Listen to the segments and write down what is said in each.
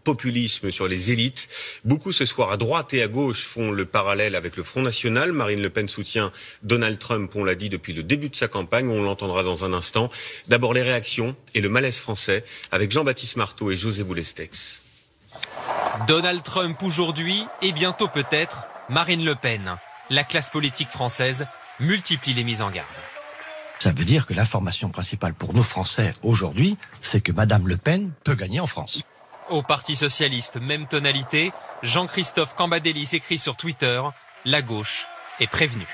populisme, sur les élites. Beaucoup ce soir à droite et à gauche font le parallèle avec le Front National. Marine Le Pen soutient Donald Trump, on l'a dit, depuis le début de sa campagne. On l'entendra dans un instant. D'abord les réactions et le malaise français avec Jean-Baptiste Marteau et José Boulestex. Donald Trump aujourd'hui et bientôt peut-être Marine Le Pen. La classe politique française multiplie les mises en garde. Ça veut dire que l'information principale pour nous Français aujourd'hui, c'est que Madame Le Pen peut gagner en France. Au Parti Socialiste, même tonalité, Jean-Christophe Cambadélis écrit sur Twitter « La gauche est prévenue ».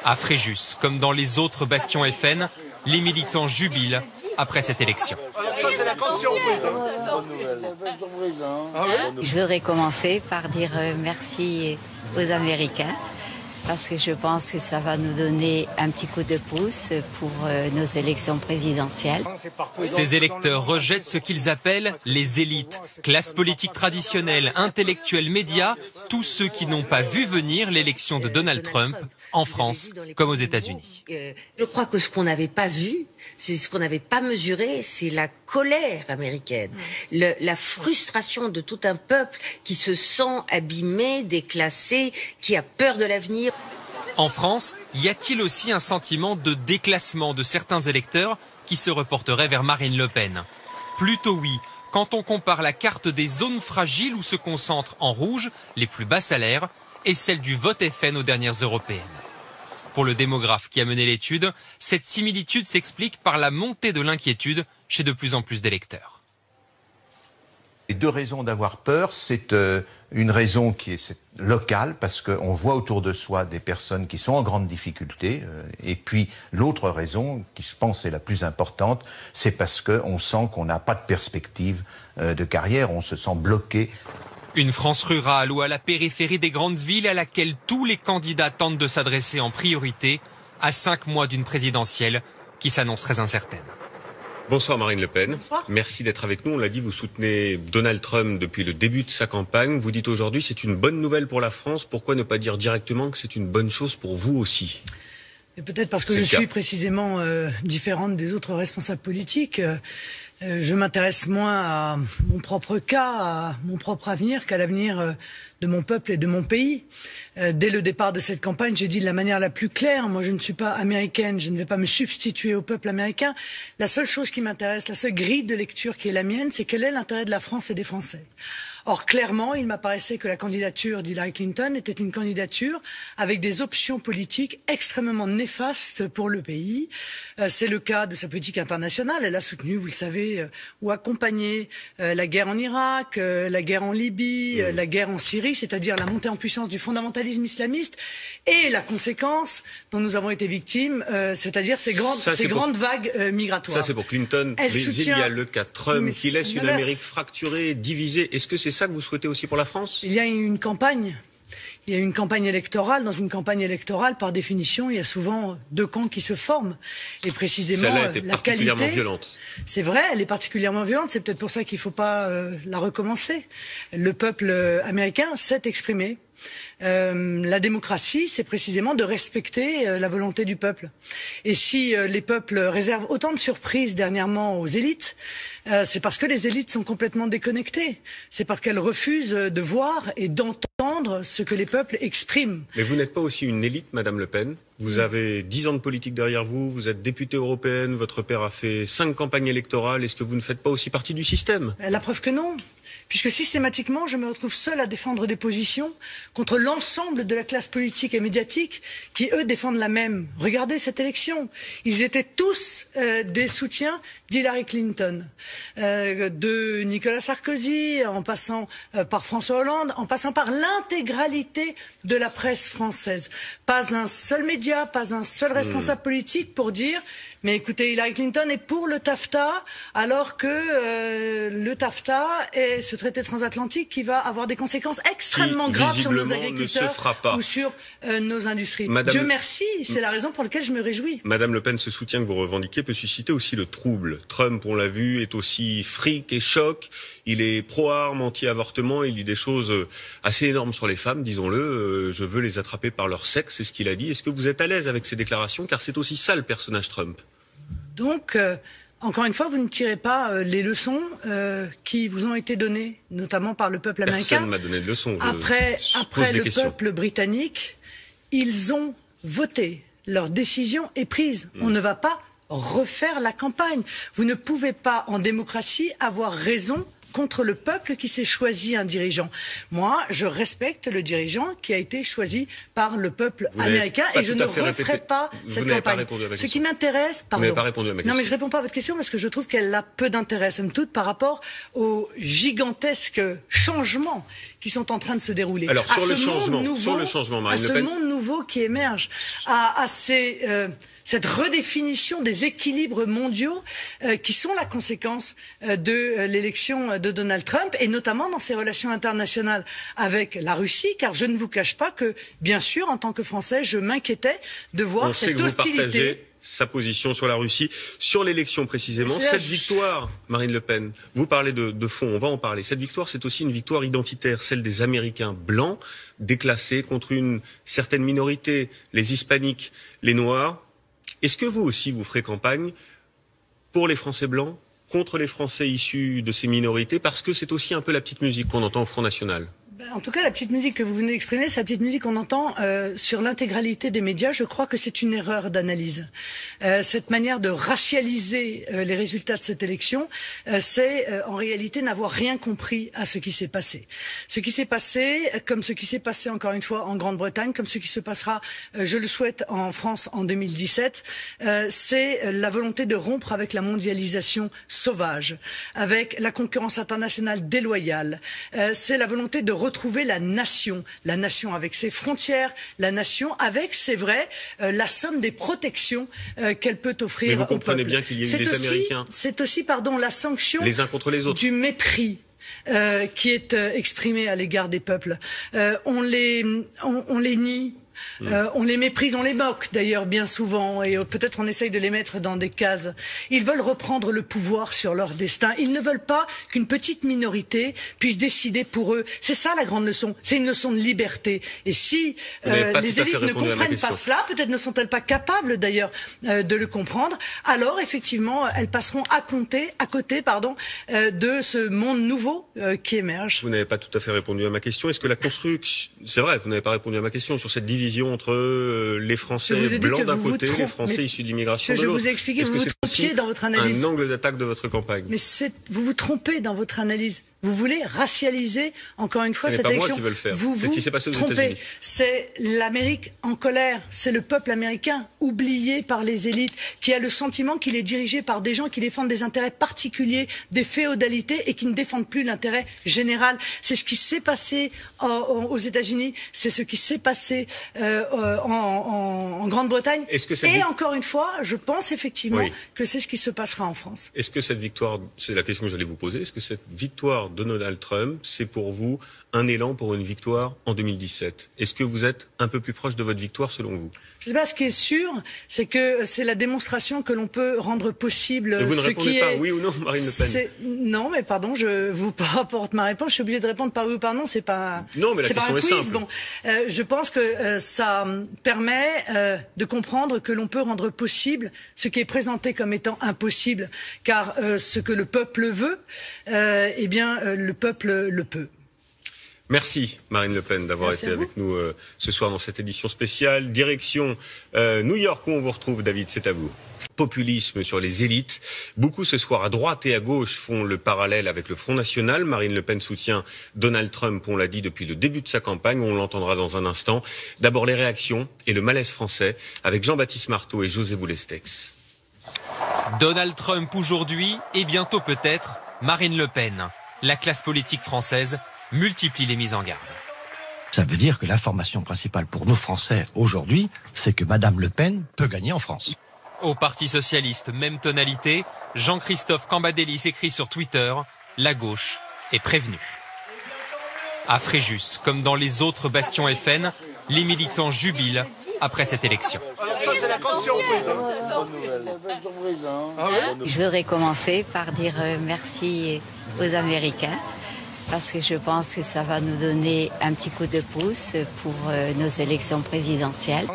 À Fréjus, comme dans les autres bastions FN, les militants jubilent après cette élection. Alors ça, c'est la grande surprise. Je voudrais commencer par dire merci aux Américains, parce que je pense que ça va nous donner un petit coup de pouce pour nos élections présidentielles. Ces électeurs rejettent ce qu'ils appellent les élites, classe politique traditionnelle, intellectuels, médias, tous ceux qui n'ont pas vu venir l'élection de Donald Trump en France comme aux États-Unis. Je crois que ce qu'on n'avait pas vu, c'est ce qu'on n'avait pas mesuré, c'est la colère américaine, la frustration de tout un peuple qui se sent abîmé, déclassé, qui a peur de l'avenir. En France, y a-t-il aussi un sentiment de déclassement de certains électeurs qui se reporteraient vers Marine Le Pen? Plutôt oui, quand on compare la carte des zones fragiles où se concentrent en rouge les plus bas salaires et celle du vote FN aux dernières européennes. Pour le démographe qui a mené l'étude, cette similitude s'explique par la montée de l'inquiétude chez de plus en plus d'électeurs. Les deux raisons d'avoir peur, c'est une raison qui est locale, parce qu'on voit autour de soi des personnes qui sont en grande difficulté. Et puis l'autre raison, qui je pense est la plus importante, c'est parce qu'on sent qu'on n'a pas de perspective de carrière, on se sent bloqué. Une France rurale ou à la périphérie des grandes villes à laquelle tous les candidats tentent de s'adresser en priorité à 5 mois d'une présidentielle qui s'annonce très incertaine. Bonsoir Marine Le Pen. Bonsoir. Merci d'être avec nous. On l'a dit, vous soutenez Donald Trump depuis le début de sa campagne. Vous dites aujourd'hui c'est une bonne nouvelle pour la France. Pourquoi ne pas dire directement que c'est une bonne chose pour vous aussi? Et peut-être parce que je suis précisément différente des autres responsables politiques. Je m'intéresse moins à mon propre cas, à mon propre avenir, qu'à l'avenir de mon peuple et de mon pays. Dès le départ de cette campagne, j'ai dit de la manière la plus claire, moi je ne suis pas américaine, je ne vais pas me substituer au peuple américain. La seule chose qui m'intéresse, la seule grille de lecture qui est la mienne, c'est quel est l'intérêt de la France et des Français. Or, clairement, il m'apparaissait que la candidature d'Hillary Clinton était une candidature avec des options politiques extrêmement néfastes pour le pays. C'est le cas de sa politique internationale. Elle a soutenu, vous le savez, ou accompagné la guerre en Irak, la guerre en Libye, la guerre en Syrie, c'est-à-dire la montée en puissance du fondamentalisme islamiste et la conséquence dont nous avons été victimes, c'est-à-dire ces grandes vagues migratoires. Ça, c'est pour Clinton. Mais il y a le cas Trump qui laisse une Amérique fracturée, divisée. Est-ce que c'est ça que vous souhaitez aussi pour la France? Il y a une campagne. Il y a une campagne électorale. Dans une campagne électorale, par définition, il y a souvent deux camps qui se forment. Et précisément, celle-là était particulièrement violente. C'est vrai, elle est particulièrement violente. C'est peut-être pour ça qu'il ne faut pas la recommencer. Le peuple américain s'est exprimé. La démocratie, c'est précisément de respecter la volonté du peuple. Et si les peuples réservent autant de surprises dernièrement aux élites, c'est parce que les élites sont complètement déconnectées. C'est parce qu'elles refusent de voir et d'entendre ce que les peuples expriment. Mais vous n'êtes pas aussi une élite, Madame Le Pen. Vous avez 10 ans de politique derrière vous, vous êtes députée européenne, votre père a fait 5 campagnes électorales. Est-ce que vous ne faites pas aussi partie du système? La preuve que non. Puisque systématiquement, je me retrouve seule à défendre des positions contre l'ensemble de la classe politique et médiatique qui, eux, défendent la même. Regardez cette élection. Ils étaient tous des soutiens d'Hillary Clinton, de Nicolas Sarkozy, en passant par François Hollande, en passant par l'intégralité de la presse française. Pas un seul média, pas un seul responsable politique pour dire mais écoutez, Hillary Clinton est pour le TAFTA, alors que le TAFTA est ce traité transatlantique qui va avoir des conséquences extrêmement graves sur nos agriculteurs ou sur nos industries. Dieu merci, c'est la raison pour laquelle je me réjouis. Madame Le Pen, ce soutien que vous revendiquez peut susciter aussi le trouble. Trump, on l'a vu, est aussi fric et choc. Il est pro-armes, anti-avortement. Il dit des choses assez énormes sur les femmes, disons-le. Je veux les attraper par leur sexe, c'est ce qu'il a dit. Est-ce que vous êtes à l'aise avec ces déclarations? Car c'est aussi ça le personnage Trump. Donc, Encore une fois, vous ne tirez pas les leçons qui vous ont été données, notamment par le peuple américain. Personne ne m'a donné de leçons. Après le peuple britannique, ils ont voté. Leur décision est prise. On ne va pas refaire la campagne. Vous ne pouvez pas, en démocratie, avoir raison contre le peuple qui s'est choisi un dirigeant. Moi, je respecte le dirigeant qui a été choisi par le peuple américain et je ne referai pas cette campagne. Ce qui m'intéresse, pardon. Vous n'avez pas répondu à ma question. Non, mais je réponds pas à votre question parce que je trouve qu'elle a peu d'intérêt, somme toute, par rapport aux gigantesques changements qui sont en train de se dérouler. Alors, sur le changement, Marine Le Pen. À ce monde nouveau qui émerge, à cette redéfinition des équilibres mondiaux qui sont la conséquence de l'élection de Donald Trump et notamment dans ses relations internationales avec la Russie, car je ne vous cache pas que, bien sûr, en tant que Français, je m'inquiétais de voir cette hostilité. Sa position sur la Russie, sur l'élection précisément. Cette victoire, Marine Le Pen, vous parlez de fond, on va en parler. Cette victoire, c'est aussi une victoire identitaire, celle des Américains blancs, déclassés contre une certaine minorité, les Hispaniques, les Noirs. Est-ce que vous aussi, vous ferez campagne pour les Français blancs, contre les Français issus de ces minorités, parce que c'est aussi un peu la petite musique qu'on entend au Front National? En tout cas, la petite musique que vous venez d'exprimer, c'est la petite musique qu'on entend sur l'intégralité des médias. Je crois que c'est une erreur d'analyse. Cette manière de racialiser les résultats de cette élection, c'est en réalité n'avoir rien compris à ce qui s'est passé. Ce qui s'est passé, comme ce qui s'est passé encore une fois en Grande-Bretagne, comme ce qui se passera, je le souhaite, en France en 2017, c'est la volonté de rompre avec la mondialisation sauvage, avec la concurrence internationale déloyale. C'est la volonté de retrouver la nation avec ses frontières, la nation avec, c'est vrai, la somme des protections qu'elle peut offrir au peuple. Mais vous comprenez bien qu'il y a eu des Américains. C'est aussi, la sanction les uns contre les autres. Du mépris qui est exprimé à l'égard des peuples. On les nie. On les méprise, on les moque d'ailleurs bien souvent et peut-être on essaye de les mettre dans des cases. Ils veulent reprendre le pouvoir sur leur destin. Ils ne veulent pas qu'une petite minorité puisse décider pour eux. C'est ça la grande leçon. C'est une leçon de liberté. Et si les élites ne comprennent pas cela, peut-être ne sont-elles pas capables d'ailleurs de le comprendre, alors effectivement elles passeront à côté de ce monde nouveau qui émerge. Vous n'avez pas tout à fait répondu à ma question. Est-ce que la construction... C'est vrai, vous n'avez pas répondu à ma question sur cette division entre les Français blancs d'un côté et les Français issus de l'immigration de l'autre. Je vous ai expliqué, vous vous trompiez dans votre analyse. Un angle d'attaque de votre campagne. Mais vous vous trompez dans votre analyse. Vous voulez racialiser, encore une fois, cette élection. Ce n'est pas moi qui veux le faire. Vous c'est ce qui s'est passé aux États-Unis. C'est l'Amérique en colère. C'est le peuple américain oublié par les élites, qui a le sentiment qu'il est dirigé par des gens qui défendent des intérêts particuliers, des féodalités et qui ne défendent plus l'intérêt général. C'est ce qui s'est passé aux États-Unis. C'est ce qui s'est passé en Grande-Bretagne. Et encore une fois, je pense effectivement que c'est ce qui se passera en France. Est-ce que cette victoire, c'est la question que j'allais vous poser, est-ce que cette victoire de Donald Trump, c'est pour vous un élan pour une victoire en 2017? Est-ce que vous êtes un peu plus proche de votre victoire selon vous? Je ne sais pas, ce qui est sûr, c'est que c'est la démonstration que l'on peut rendre possible vous ne répondez pas oui ou non, Marine Le Pen? Non, mais pardon, je vous rapporte ma réponse. Je suis obligée de répondre par oui ou par non. C'est pas. Non, mais la question est simple. Bon, je pense que ça permet de comprendre que l'on peut rendre possible ce qui est présenté comme étant impossible, car ce que le peuple veut, eh bien, le peuple le peut. Merci Marine Le Pen d'avoir été avec nous ce soir dans cette édition spéciale. Direction New York où on vous retrouve, David, c'est à vous. Populisme sur les élites. Beaucoup ce soir à droite et à gauche font le parallèle avec le Front National. Marine Le Pen soutient Donald Trump, on l'a dit depuis le début de sa campagne, on l'entendra dans un instant. D'abord les réactions et le malaise français avec Jean-Baptiste Marteau et José Boulestex. Donald Trump aujourd'hui et bientôt peut-être Marine Le Pen. La classe politique française multiplie les mises en garde. Ça veut dire que l'information principale pour nous Français aujourd'hui, c'est que Madame Le Pen peut gagner en France. Au Parti Socialiste, même tonalité, Jean-Christophe Cambadélis écrit sur Twitter « La gauche est prévenue ». À Fréjus, comme dans les autres bastions FN, les militants jubilent après cette élection. Alors ça, c'est la grande surprise. Je voudrais commencer par dire merci aux Américains parce que je pense que ça va nous donner un petit coup de pouce pour nos élections présidentielles.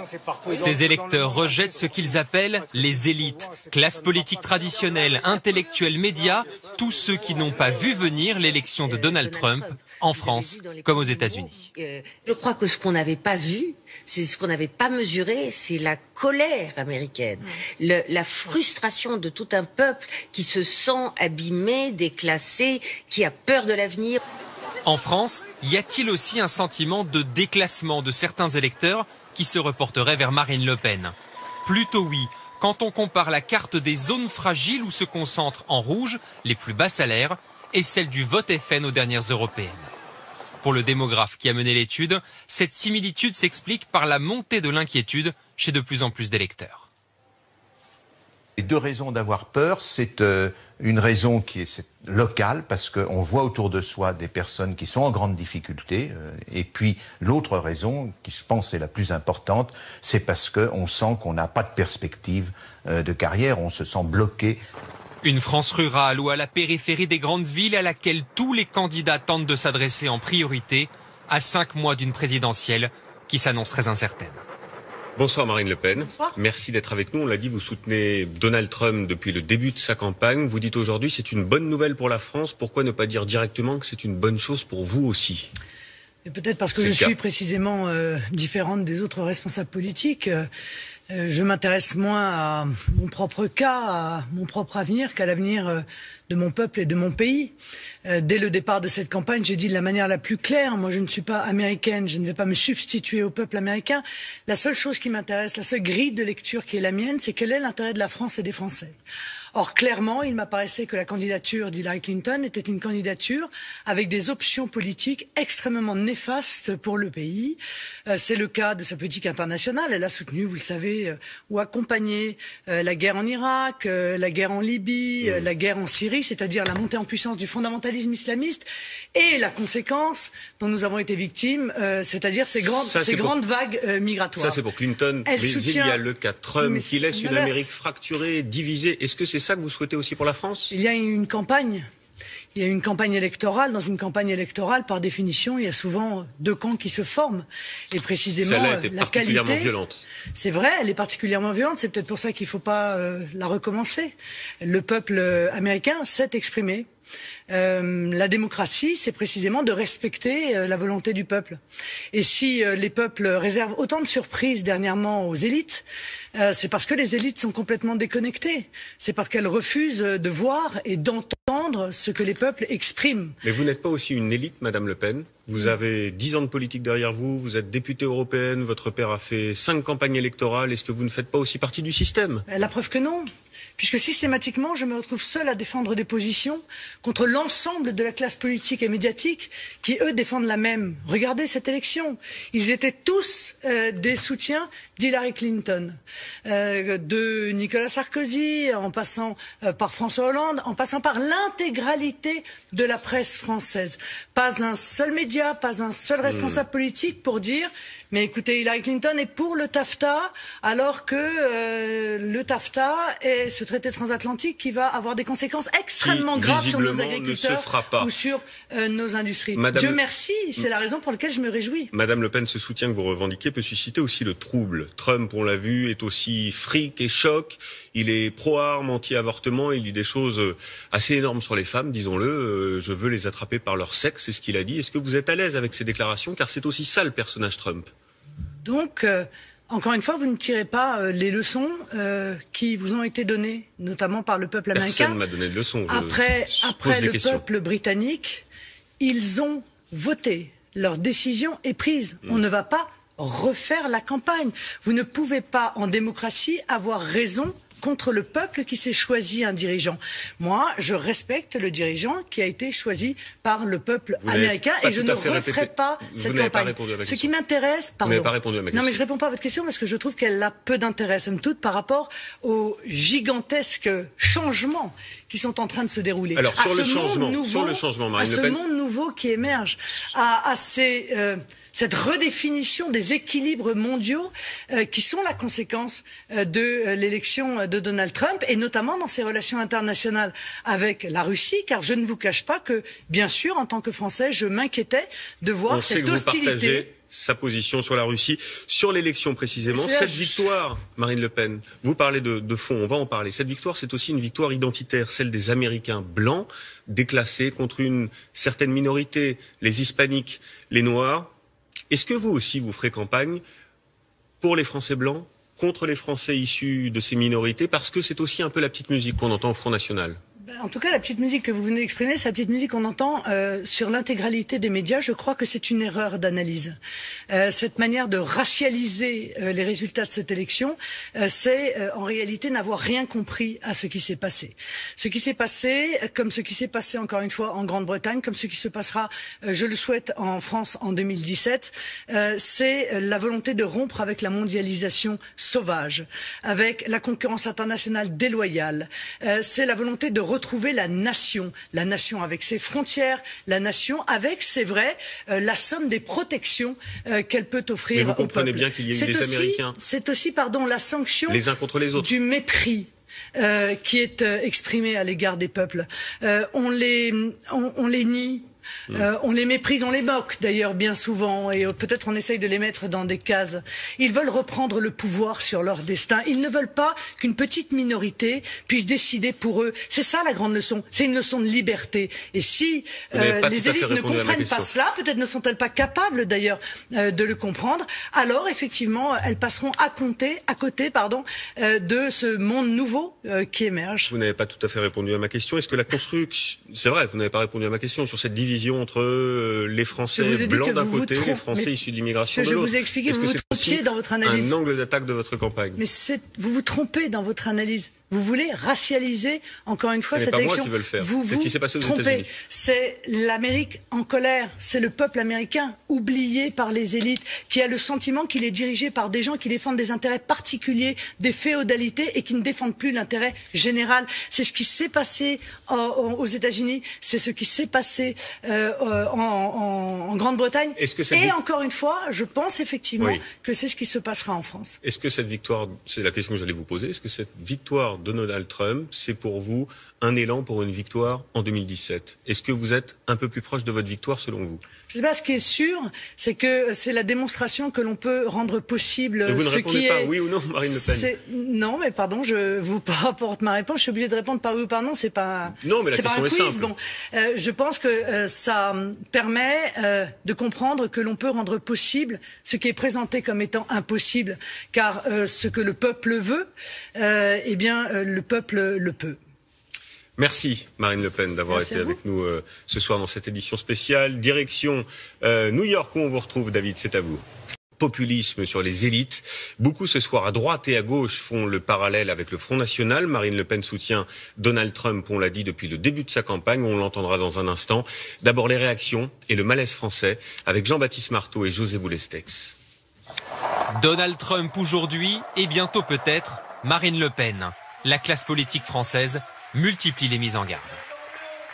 Ces électeurs rejettent ce qu'ils appellent les élites, classe politique traditionnelle, intellectuels, médias, tous ceux qui n'ont pas vu venir l'élection de Donald Trump en France comme aux États-Unis. Je crois que ce qu'on n'avait pas vu, c'est ce qu'on n'avait pas mesuré, c'est la colère américaine, la frustration de tout un peuple qui se sent abîmé, déclassé, qui a peur de l'avenir. En France, y a-t-il aussi un sentiment de déclassement de certains électeurs qui se reporteraient vers Marine Le Pen? Plutôt oui, quand on compare la carte des zones fragiles où se concentrent en rouge les plus bas salaires et celle du vote FN aux dernières européennes. Pour le démographe qui a mené l'étude, cette similitude s'explique par la montée de l'inquiétude chez de plus en plus d'électeurs. Les deux raisons d'avoir peur, c'est une raison qui est locale, parce qu'on voit autour de soi des personnes qui sont en grande difficulté, et puis l'autre raison, qui je pense est la plus importante, c'est parce qu'on sent qu'on n'a pas de perspective de carrière, on se sent bloqué. Une France rurale ou à la périphérie des grandes villes à laquelle tous les candidats tentent de s'adresser en priorité à 5 mois d'une présidentielle qui s'annonce très incertaine. Bonsoir Marine Le Pen. Bonsoir. Merci d'être avec nous. On l'a dit, vous soutenez Donald Trump depuis le début de sa campagne. Vous dites aujourd'hui c'est une bonne nouvelle pour la France. Pourquoi ne pas dire directement que c'est une bonne chose pour vous aussi? Et peut-être parce que je suis précisément différente des autres responsables politiques. Je m'intéresse moins à mon propre cas, à mon propre avenir, qu'à l'avenir de mon peuple et de mon pays. Dès le départ de cette campagne, j'ai dit de la manière la plus claire, moi je ne suis pas américaine, je ne vais pas me substituer au peuple américain. La seule chose qui m'intéresse, la seule grille de lecture qui est la mienne, c'est quel est l'intérêt de la France et des Français. Or, clairement, il m'apparaissait que la candidature d'Hillary Clinton était une candidature avec des options politiques extrêmement néfastes pour le pays. C'est le cas de sa politique internationale. Elle a soutenu, vous le savez, ou accompagné la guerre en Irak, la guerre en Libye, la guerre en Syrie, c'est-à-dire la montée en puissance du fondamentalisme islamiste et la conséquence dont nous avons été victimes, c'est-à-dire ces grandes vagues migratoires. Ça, c'est pour Clinton. Mais il y a le cas Trump qui laisse une Amérique fracturée, divisée. Est-ce que c'est ça que vous souhaitez aussi pour la France? Il y a une campagne. Il y a une campagne électorale. Dans une campagne électorale, par définition, il y a souvent deux camps qui se forment. Et précisément, celle-là était particulièrement qualité, violente. C'est vrai, elle est particulièrement violente. C'est peut-être pour ça qu'il ne faut pas la recommencer. Le peuple américain s'est exprimé. La démocratie, c'est précisément de respecter la volonté du peuple. Et si les peuples réservent autant de surprises dernièrement aux élites, c'est parce que les élites sont complètement déconnectées. C'est parce qu'elles refusent de voir et d'entendre ce que les peuples expriment. Mais vous n'êtes pas aussi une élite, Madame Le Pen. Vous avez 10 ans de politique derrière vous, vous êtes députée européenne, votre père a fait 5 campagnes électorales. Est-ce que vous ne faites pas aussi partie du système? La preuve que non. Puisque systématiquement, je me retrouve seul à défendre des positions contre l'ensemble de la classe politique et médiatique qui, eux, défendent la même. Regardez cette élection. Ils étaient tous des soutiens d'Hillary Clinton, de Nicolas Sarkozy, en passant par François Hollande, en passant par l'intégralité de la presse française. Pas un seul média, pas un seul responsable politique pour dire mais écoutez, Hillary Clinton est pour le TAFTA, alors que le TAFTA est ce traité transatlantique qui va avoir des conséquences extrêmement graves sur nos agriculteurs ou sur nos industries. Dieu merci, c'est la raison pour laquelle je me réjouis. Madame Le Pen, ce soutien que vous revendiquez peut susciter aussi le trouble. Trump, on l'a vu, est aussi fric et choc. Il est pro-armes, anti-avortement. Il dit des choses assez énormes sur les femmes, disons-le. Je veux les attraper par leur sexe, c'est ce qu'il a dit. Est-ce que vous êtes à l'aise avec ces déclarations? Car c'est aussi ça le personnage Trump. Donc, encore une fois, vous ne tirez pas les leçons qui vous ont été données, notamment par le peuple américain. Personne ne m'a donné de leçons. Après le peuple britannique, ils ont voté. Leur décision est prise. On ne va pas refaire la campagne. Vous ne pouvez pas, en démocratie, avoir raison contre le peuple qui s'est choisi un dirigeant. Moi, je respecte le dirigeant qui a été choisi par le peuple américain et je ne referai pas cette campagne. Ce qui m'intéresse, pardon. Vous n'avez pas répondu à ma question. Non, mais je réponds pas à votre question parce que je trouve qu'elle a peu d'intérêt, somme toute, par rapport aux gigantesques changements qui sont en train de se dérouler. Alors, sur le changement, Marine Le Pen. Monde nouveau nouveau qui émerge, à cette redéfinition des équilibres mondiaux qui sont la conséquence de l'élection de Donald Trump, et notamment dans ses relations internationales avec la Russie, car je ne vous cache pas que, bien sûr, en tant que Français, je m'inquiétais de voir cette hostilité. Sa position sur la Russie, sur l'élection précisément. Cette victoire, Marine Le Pen, vous parlez de fond, on va en parler. Cette victoire, c'est aussi une victoire identitaire, celle des Américains blancs, déclassés contre une certaine minorité, les Hispaniques, les Noirs. Est-ce que vous aussi, vous ferez campagne pour les Français blancs, contre les Français issus de ces minorités, parce que c'est aussi un peu la petite musique qu'on entend au Front National? En tout cas, la petite musique que vous venez d'exprimer, c'est la petite musique qu'on entend sur l'intégralité des médias. Je crois que c'est une erreur d'analyse. Cette manière de racialiser les résultats de cette élection, c'est en réalité n'avoir rien compris à ce qui s'est passé. Ce qui s'est passé, comme ce qui s'est passé encore une fois en Grande-Bretagne, comme ce qui se passera, je le souhaite, en France en 2017, c'est la volonté de rompre avec la mondialisation sauvage, avec la concurrence internationale déloyale. C'est la volonté de retrouver la nation avec ses frontières, la nation avec, c'est vrai, la somme des protections qu'elle peut offrir au peuple. Mais vous comprenez bien qu'il y a eu des Américains. C'est aussi, la sanction les uns contre les autres. Du mépris qui est exprimé à l'égard des peuples. On les nie. On les méprise, on les moque d'ailleurs bien souvent, et peut-être on essaye de les mettre dans des cases. Ils veulent reprendre le pouvoir sur leur destin. Ils ne veulent pas qu'une petite minorité puisse décider pour eux. C'est ça la grande leçon. C'est une leçon de liberté. Et si les élites ne comprennent pas cela, peut-être ne sont-elles pas capables d'ailleurs de le comprendre, alors effectivement elles passeront à côté de ce monde nouveau qui émerge. Vous n'avez pas tout à fait répondu à ma question. Est-ce que la construction... C'est vrai, vous n'avez pas répondu à ma question sur cette division entre les Français blancs d'un côté et les Français issus de l'immigration de l'autre. Je vous ai expliqué, vous vous trompiez dans votre analyse. Un angle d'attaque de votre campagne. Mais vous vous trompez dans votre analyse. Vous voulez racialiser, encore une fois, cette élection. Ce n'est pas moi qui veux le faire. C'est ce qui s'est passé aux États-Unis. C'est l'Amérique en colère. C'est le peuple américain oublié par les élites, qui a le sentiment qu'il est dirigé par des gens qui défendent des intérêts particuliers, des féodalités, et qui ne défendent plus l'intérêt général. C'est ce qui s'est passé aux États-Unis. C'est ce qui s'est passé en Grande-Bretagne. Et encore une fois, je pense effectivement que c'est ce qui se passera en France. Est-ce que cette victoire, c'est la question que j'allais vous poser, est-ce que cette victoire de Donald Trump, c'est pour vous un élan pour une victoire en 2017? Est-ce que vous êtes un peu plus proche de votre victoire selon vous? Je sais pas, ce qui est sûr, c'est que c'est la démonstration que l'on peut rendre possible mais vous ne répondez pas oui ou non, Marine Le Pen? Non, mais pardon, je vous apporte ma réponse. Je suis obligée de répondre par oui ou par non. C'est pas. Non, mais la question est simple. Bon, je pense que ça permet de comprendre que l'on peut rendre possible ce qui est présenté comme étant impossible, car ce que le peuple veut, eh bien, le peuple le peut. Merci Marine Le Pen d'avoir été avec nous ce soir dans cette édition spéciale. Direction New York où on vous retrouve, David, c'est à vous. Populisme sur les élites. Beaucoup ce soir à droite et à gauche font le parallèle avec le Front National. Marine Le Pen soutient Donald Trump, on l'a dit depuis le début de sa campagne, on l'entendra dans un instant. D'abord les réactions et le malaise français avec Jean-Baptiste Marteau et José Boulestex. Donald Trump aujourd'hui et bientôt peut-être Marine Le Pen. La classe politique française multiplie les mises en garde.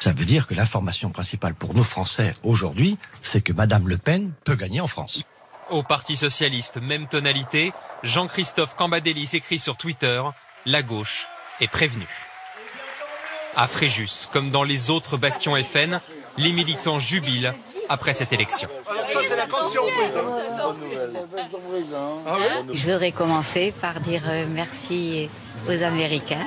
Ça veut dire que l'information principale pour nous Français aujourd'hui, c'est que Madame Le Pen peut gagner en France. Au Parti Socialiste, même tonalité, Jean-Christophe Cambadélis écrit sur Twitter « La gauche est prévenue ». À Fréjus, comme dans les autres bastions FN, les militants jubilent après cette élection. Alors ça, c'est la grande surprise. Je voudrais commencer par dire merci aux Américains,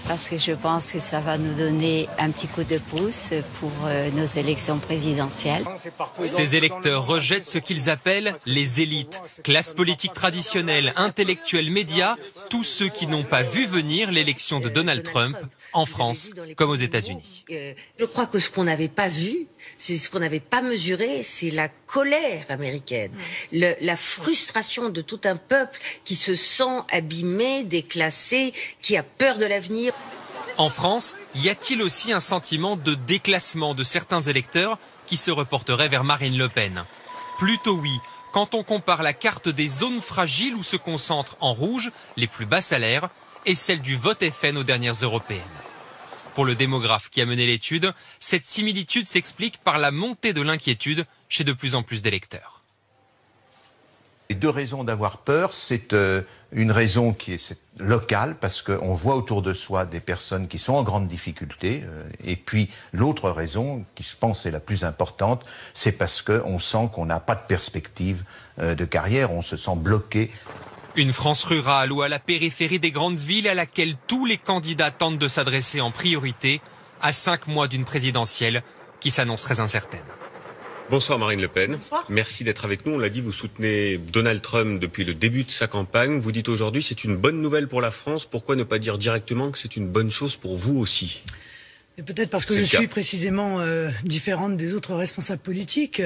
parce que je pense que ça va nous donner un petit coup de pouce pour nos élections présidentielles. Ces électeurs rejettent ce qu'ils appellent les élites, classe politique traditionnelle, intellectuels, médias, tous ceux qui n'ont pas vu venir l'élection de Donald Trump en France comme aux États-Unis. Je crois que ce qu'on n'avait pas vu, c'est ce qu'on n'avait pas mesuré, c'est la colère américaine, la frustration de tout un peuple qui se sent abîmé, déclassé, qui a peur de l'avenir. En France, y a-t-il aussi un sentiment de déclassement de certains électeurs qui se reporteraient vers Marine Le Pen? Plutôt oui, quand on compare la carte des zones fragiles où se concentrent en rouge les plus bas salaires et celle du vote FN aux dernières européennes. Pour le démographe qui a mené l'étude, cette similitude s'explique par la montée de l'inquiétude chez de plus en plus d'électeurs. Les deux raisons d'avoir peur, c'est une raison qui est locale, parce qu'on voit autour de soi des personnes qui sont en grande difficulté, et puis l'autre raison, qui je pense est la plus importante, c'est parce qu'on sent qu'on n'a pas de perspective de carrière, on se sent bloqué. Une France rurale ou à la périphérie des grandes villes à laquelle tous les candidats tentent de s'adresser en priorité à 5 mois d'une présidentielle qui s'annonce très incertaine. Bonsoir Marine Le Pen. Bonsoir. Merci d'être avec nous. On l'a dit, vous soutenez Donald Trump depuis le début de sa campagne. Vous dites aujourd'hui c'est une bonne nouvelle pour la France. Pourquoi ne pas dire directement que c'est une bonne chose pour vous aussi? Et peut-être parce que je suis précisément différente des autres responsables politiques.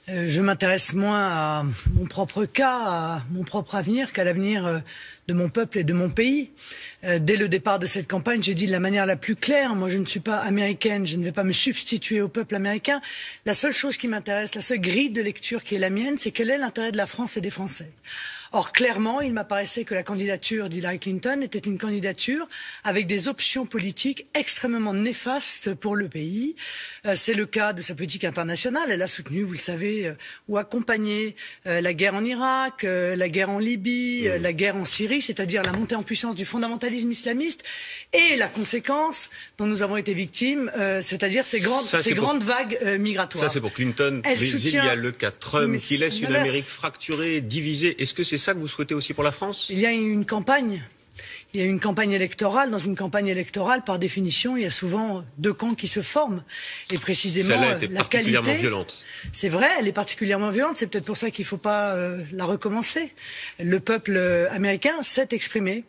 Je m'intéresse moins à mon propre cas, à mon propre avenir, qu'à l'avenir de mon peuple et de mon pays. Dès le départ de cette campagne, j'ai dit de la manière la plus claire, moi je ne suis pas américaine, je ne vais pas me substituer au peuple américain. La seule chose qui m'intéresse, la seule grille de lecture qui est la mienne, c'est quel est l'intérêt de la France et des Français. Or, clairement, il m'apparaissait que la candidature d'Hillary Clinton était une candidature avec des options politiques extrêmement néfastes pour le pays. C'est le cas de sa politique internationale. Elle a soutenu, vous le savez, ou accompagné la guerre en Irak, la guerre en Libye, la guerre en Syrie, c'est-à-dire la montée en puissance du fondamentalisme islamiste et la conséquence dont nous avons été victimes, c'est-à-dire ces grandes vagues migratoires. Ça, c'est pour Clinton. Mais il y a le cas Trump qui laisse une Amérique fracturée, divisée. Est-ce que c'est ça que vous souhaitez aussi pour la France? Il y a une campagne. Il y a une campagne électorale. Dans une campagne électorale, par définition, il y a souvent deux camps qui se forment. Et précisément, celle-là était la particulièrement qualité, violente. C'est vrai, elle est particulièrement violente. C'est peut-être pour ça qu'il ne faut pas la recommencer. Le peuple américain s'est exprimé.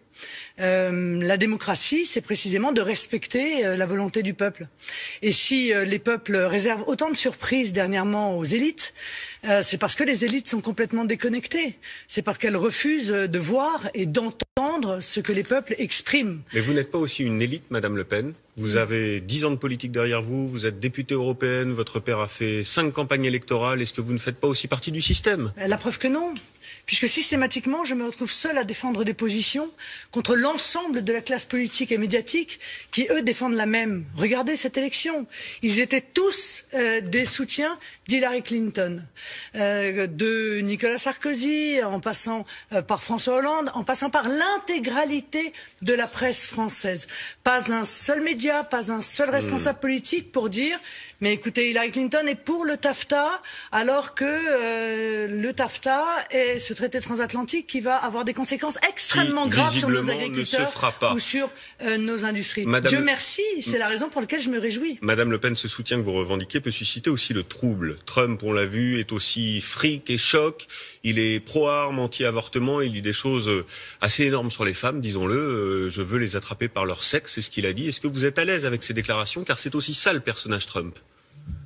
La démocratie, c'est précisément de respecter la volonté du peuple. Et si les peuples réservent autant de surprises dernièrement aux élites, c'est parce que les élites sont complètement déconnectées. C'est parce qu'elles refusent de voir et d'entendre ce que les peuples expriment. Mais vous n'êtes pas aussi une élite, Madame Le Pen. Vous avez 10 ans de politique derrière vous, vous êtes députée européenne, votre père a fait 5 campagnes électorales. Est-ce que vous ne faites pas aussi partie du système? La preuve que non. Puisque systématiquement, je me retrouve seule à défendre des positions contre l'ensemble de la classe politique et médiatique qui, eux, défendent la même. Regardez cette élection. Ils étaient tous des soutiens d'Hillary Clinton, de Nicolas Sarkozy, en passant par François Hollande, en passant par l'intégralité de la presse française. Pas un seul média, pas un seul responsable politique pour dire mais écoutez, Hillary Clinton est pour le TAFTA, alors que le TAFTA est ce traité transatlantique qui va avoir des conséquences extrêmement graves sur nos agriculteurs ou sur nos industries. Dieu merci, c'est la raison pour laquelle je me réjouis. Madame Le Pen, ce soutien que vous revendiquez peut susciter aussi le trouble. Trump, on l'a vu, est aussi fric et choc. Il est pro-arme, anti-avortement. Il dit des choses assez énormes sur les femmes, disons-le. Je veux les attraper par leur sexe, c'est ce qu'il a dit. Est-ce que vous êtes à l'aise avec ces déclarations? Car c'est aussi ça le personnage Trump.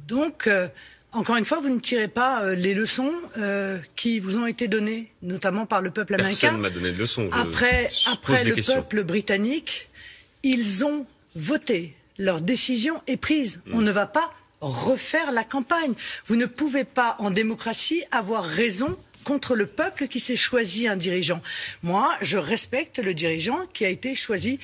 Donc, encore une fois, vous ne tirez pas les leçons qui vous ont été données, notamment par le peuple américain. Personne ne m'a donné de leçons. Après le peuple britannique, ils ont voté. Leur décision est prise. On ne va pas refaire la campagne. Vous ne pouvez pas, en démocratie, avoir raison contre le peuple qui s'est choisi un dirigeant. Moi, je respecte le dirigeant qui a été choisi